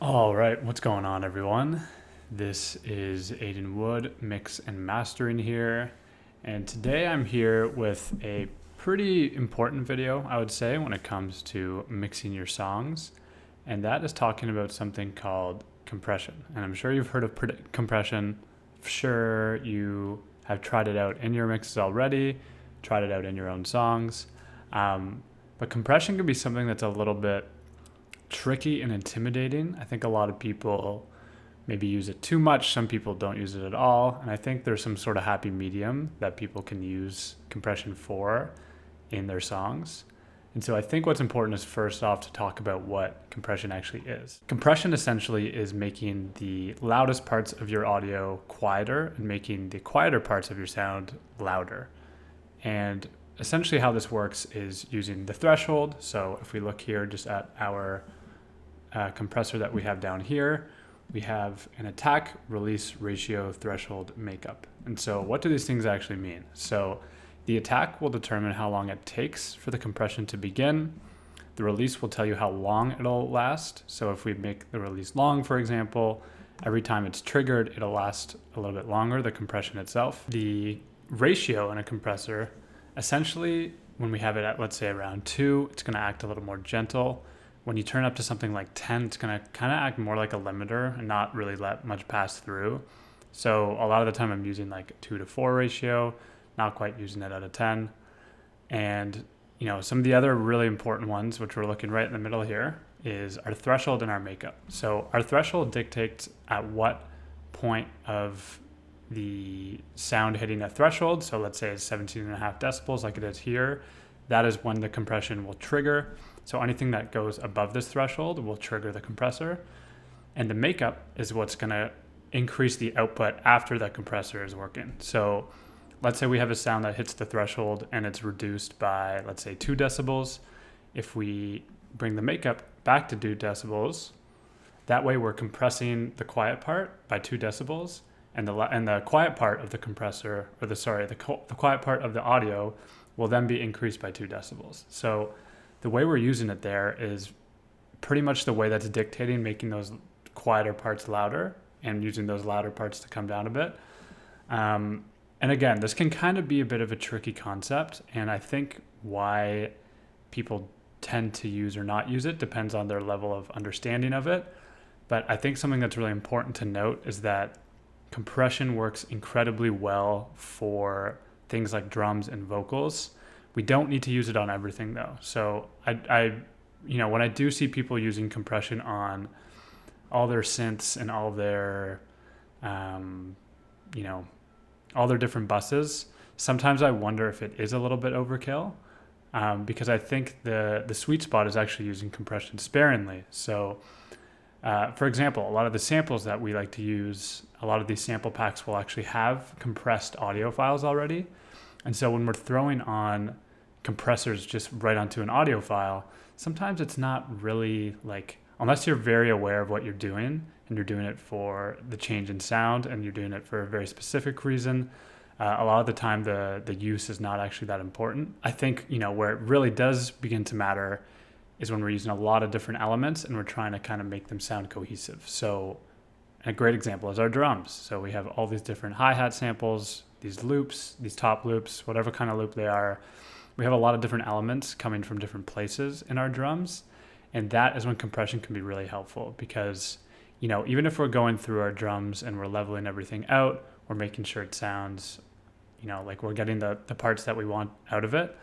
All right, what's going on, everyone? This is Aiden Wood, mix and mastering here, and today I'm here with a pretty important video, I would say, when it comes to mixing your songs, and that is talking about something called compression. And I'm sure you've heard of compression. Sure, you have tried it out in your mixes already, tried it out in your own songs, but compression can be something that's a little bit tricky and intimidating. I think a lot of people maybe use it too much. Some people don't use it at all. And I think there's some sort of happy medium that people can use compression for in their songs. And so I think what's important is first off to talk about what compression actually is. Compression essentially is making the loudest parts of your audio quieter and making the quieter parts of your sound louder. And essentially how this works is using the threshold. So if we look here just at our compressor that we have down here, we have an attack, release, ratio, threshold, makeup. And so what do these things actually mean? So the attack will determine how long it takes for the compression to begin. The release will tell you how long it'll last. So if we make the release long, for example, every time it's triggered, it'll last a little bit longer, the compression itself. The ratio in a compressor, essentially, when we have it at, let's say, around 2, it's going to act a little more gentle. When you turn up to something like 10, it's going to kind of act more like a limiter and not really let much pass through. So a lot of the time I'm using like a 2-to-4 ratio, not quite using it at a 10. And, some of the other really important ones, which we're looking right in the middle here, is our threshold and our makeup. So our threshold dictates at what point of the sound hitting a threshold. So let's say it's 17.5 decibels like it is here. That is when the compression will trigger. So anything that goes above this threshold will trigger the compressor. And the makeup is what's going to increase the output after the compressor is working. So let's say we have a sound that hits the threshold and it's reduced by, let's say, 2 decibels. If we bring the makeup back to 2 decibels, that way we're compressing the quiet part by 2 decibels. And the quiet part of the compressor, the quiet part of the audio will then be increased by 2 decibels. So the way we're using it there is pretty much the way that's dictating making those quieter parts louder and using those louder parts to come down a bit. And again, this can kind of be a bit of a tricky concept, and I think why people tend to use or not use it depends on their level of understanding of it. But I think something that's really important to note is that compression works incredibly well for things like drums and vocals. We don't need to use it on everything though. So when I do see people using compression on all their synths and all their, all their different buses, sometimes I wonder if it is a little bit overkill, because I think the sweet spot is actually using compression sparingly. So, for example, a lot of the samples that we like to use, a lot of these sample packs will actually have compressed audio files already. And so when we're throwing on compressors just right onto an audio file, sometimes it's not really unless you're very aware of what you're doing and you're doing it for the change in sound and you're doing it for a very specific reason, a lot of the time the use is not actually that important. I think, where it really does begin to matter is when we're using a lot of different elements and we're trying to kind of make them sound cohesive. So a great example is our drums. So we have all these different hi-hat samples, these loops, these top loops, whatever kind of loop they are. We have a lot of different elements coming from different places in our drums. And that is when compression can be really helpful because, even if we're going through our drums and we're leveling everything out, we're making sure it sounds, like we're getting the parts that we want out of it.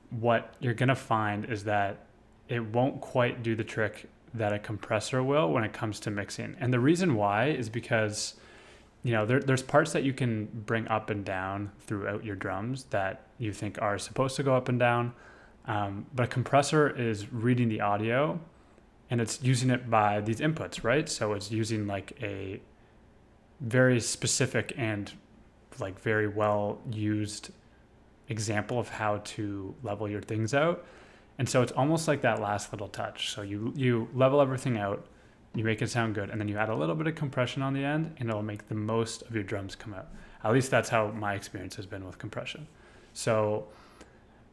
What you're going to find is that it won't quite do the trick that a compressor will when it comes to mixing. And the reason why is because, there's parts that you can bring up and down throughout your drums that you think are supposed to go up and down. But a compressor is reading the audio and it's using it by these inputs, right? So it's using like a very specific and very well used example of how to level your things out. And so it's almost like that last little touch. So you level everything out, you make it sound good, and then you add a little bit of compression on the end, and it'll make the most of your drums come out. At least that's how my experience has been with compression. So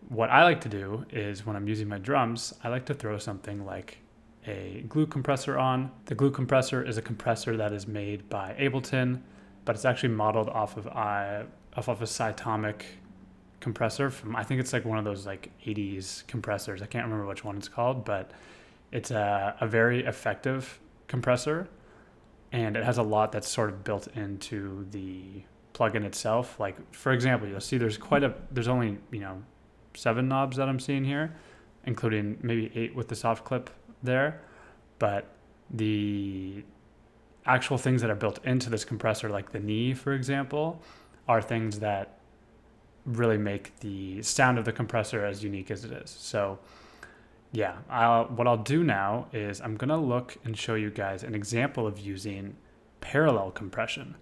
what I like to do is when I'm using my drums, I like to throw something like a glue compressor on. The glue compressor is a compressor that is made by Ableton, but it's actually modeled off of a Cytomic compressor from, I think it's like one of those like 80s compressors. I can't remember which one it's called, but it's a very effective compressor, and it has a lot that's sort of built into the plugin itself. Like for example, you'll see there's only 7 knobs that I'm seeing here, including maybe 8 with the soft clip there, but the actual things that are built into this compressor, like the knee, for example, are things that really make the sound of the compressor as unique as it is. So yeah, what I'll do now is I'm gonna look and show you guys an example of using parallel compression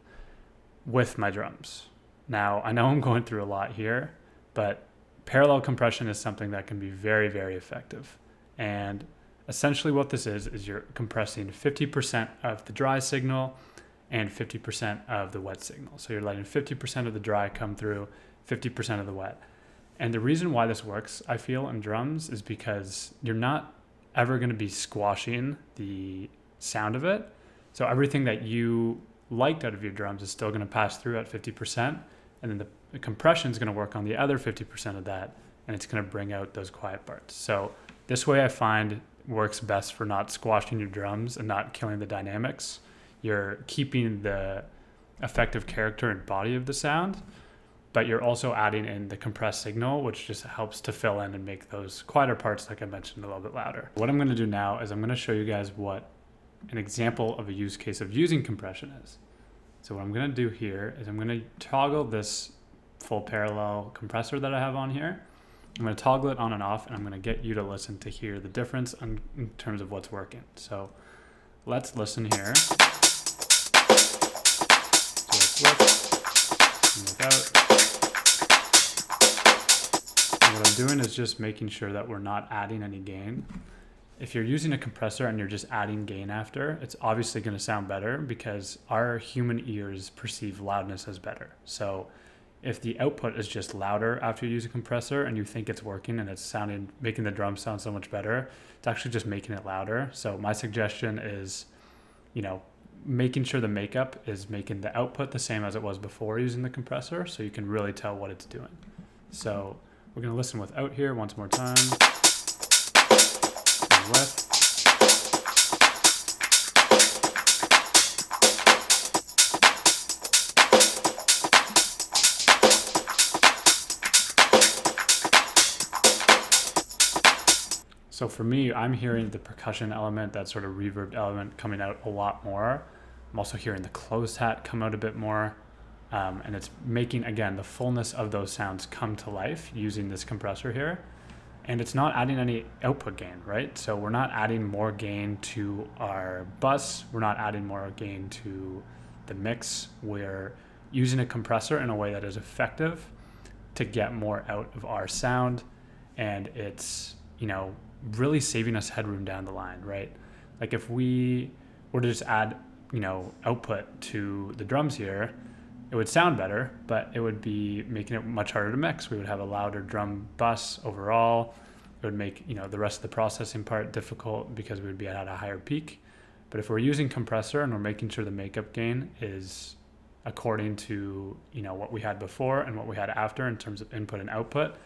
with my drums. Now, I know I'm going through a lot here, but parallel compression is something that can be very, very effective. And essentially what this is you're compressing 50% of the dry signal and 50% of the wet signal. So you're letting 50% of the dry come through, 50% of the wet. And the reason why this works, I feel, in drums is because you're not ever going to be squashing the sound of it. So everything that you liked out of your drums is still going to pass through at 50%. And then the compression is going to work on the other 50% of that. And it's going to bring out those quiet parts. So this way I find works best for not squashing your drums and not killing the dynamics. You're keeping the effective character and body of the sound, but you're also adding in the compressed signal, which just helps to fill in and make those quieter parts, like I mentioned, a little bit louder. What I'm going to do now is I'm going to show you guys what an example of a use case of using compression is. So what I'm going to do here is I'm going to toggle this full parallel compressor that I have on here. I'm going to toggle it on and off, and I'm going to get you to listen to hear the difference in terms of what's working. So let's listen here. So it's with and without. And what I'm doing is just making sure that we're not adding any gain. If you're using a compressor and you're just adding gain after, it's obviously going to sound better because our human ears perceive loudness as better. So if the output is just louder after you use a compressor and you think it's working and it's making the drum sound so much better, it's actually just making it louder. So my suggestion is, making sure the makeup is making the output the same as it was before using the compressor, so you can really tell what it's doing. So we're going to listen without here once more time. And with. So for me, I'm hearing the percussion element, that sort of reverb element coming out a lot more. I'm also hearing the closed hat come out a bit more. And it's making, again, the fullness of those sounds come to life using this compressor here. And it's not adding any output gain, right? So we're not adding more gain to our bus. We're not adding more gain to the mix. We're using a compressor in a way that is effective to get more out of our sound. And it's, really saving us headroom down the line, right? Like if we were to just add, output to the drums here, it would sound better, but it would be making it much harder to mix. We would have a louder drum bus overall. It would make, the rest of the processing part difficult because we would be at a higher peak. But if we're using compressor and we're making sure the makeup gain is according to, what we had before and what we had after in terms of input and output,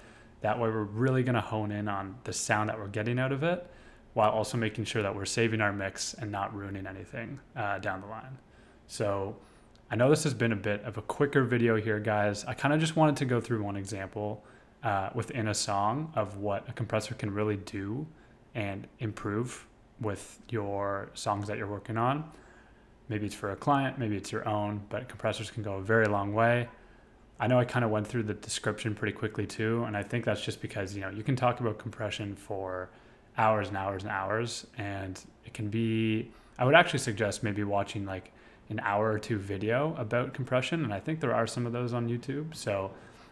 that way we're really going to hone in on the sound that we're getting out of it, while also making sure that we're saving our mix and not ruining anything down the line. So I know this has been a bit of a quicker video here, guys. I kind of just wanted to go through one example within a song of what a compressor can really do and improve with your songs that you're working on. Maybe it's for a client, maybe it's your own, but compressors can go a very long way. I know I kind of went through the description pretty quickly too, and I think that's just because, you can talk about compression for hours and hours and hours, and it can be, I would actually suggest maybe watching like an hour or two video about compression, and I think there are some of those on YouTube. So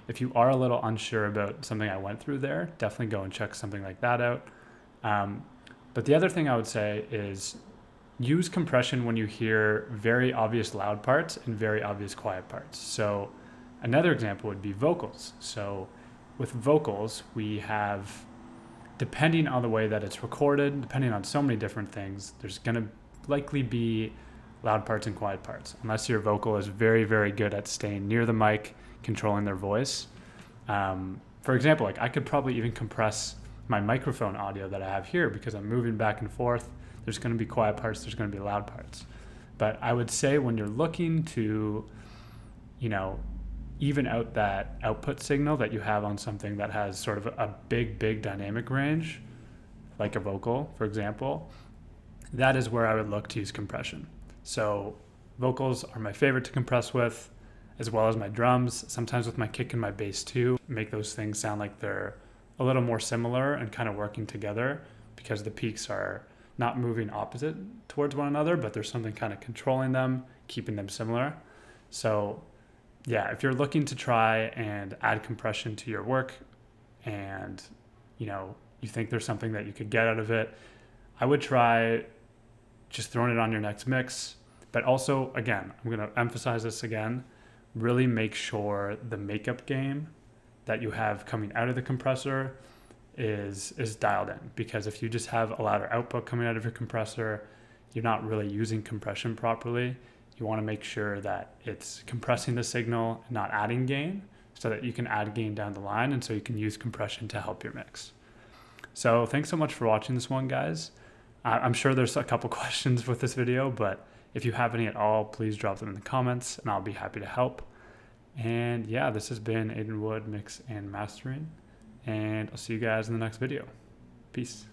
if you are a little unsure about something I went through there, definitely go and check something like that out. But the other thing I would say is use compression when you hear very obvious loud parts and very obvious quiet parts. So another example would be vocals. So with vocals, we have depending on the way that it's recorded, depending on so many different things, there's going to likely be loud parts and quiet parts, unless your vocal is very, very good at staying near the mic, controlling their voice. For example, like I could probably even compress my microphone audio that I have here because I'm moving back and forth. There's going to be quiet parts, there's going to be loud parts. But I would say when you're looking to, even out that output signal that you have on something that has sort of a big dynamic range, like a vocal, for example, that is where I would look to use compression. So vocals are my favorite to compress with, as well as my drums, sometimes with my kick and my bass too. Make those things sound like they're a little more similar and kind of working together because the peaks are not moving opposite towards one another, but there's something kind of controlling them, keeping them similar. So yeah, if you're looking to try and add compression to your work and you think there's something that you could get out of it, I would try just throwing it on your next mix. But also, again, I'm going to emphasize this again, really make sure the makeup gain that you have coming out of the compressor is dialed in, because if you just have a louder output coming out of your compressor, you're not really using compression properly. You want to make sure that it's compressing the signal and not adding gain, so that you can add gain down the line and so you can use compression to help your mix. So thanks so much for watching this one, guys. I'm sure there's a couple questions with this video, but if you have any at all, please drop them in the comments and I'll be happy to help. And yeah, this has been Aidan Wood, Mix and Mastering, and I'll see you guys in the next video. Peace.